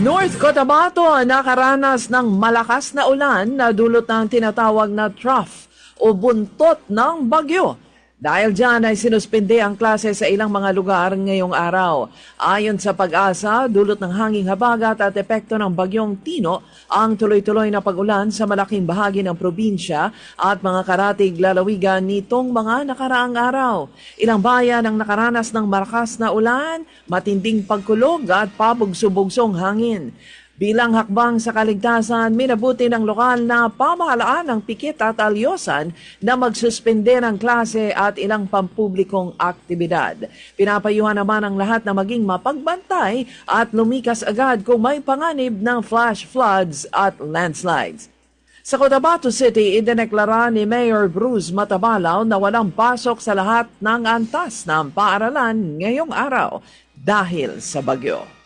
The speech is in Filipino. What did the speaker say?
North Cotabato nakaranas ng malakas na ulan na dulot ng tinatawag na trough o buntot ng bagyo. Dahil dyan ay sinuspende ang klase sa ilang mga lugar ngayong araw. Ayon sa Pag-asa, dulot ng hanging habagat at epekto ng bagyong Tino ang tuloy-tuloy na pag-ulan sa malaking bahagi ng probinsya at mga karatig lalawigan nitong mga nakaraang araw. Ilang bayan ang nakaranas ng malakas na ulan, matinding pagkulog at pabugso-bugsong hangin. Bilang hakbang sa kaligtasan, minabuti ng lokal na pamahalaan ng Pikit at Alyosan na magsuspende ng klase at ilang pampublikong aktibidad. Pinapayuhan naman ang lahat na maging mapagbantay at lumikas agad kung may panganib ng flash floods at landslides. Sa Cotabato City, idineklara ni Mayor Bruce Matabalaw na walang pasok sa lahat ng antas ng paaralan ngayong araw dahil sa bagyo.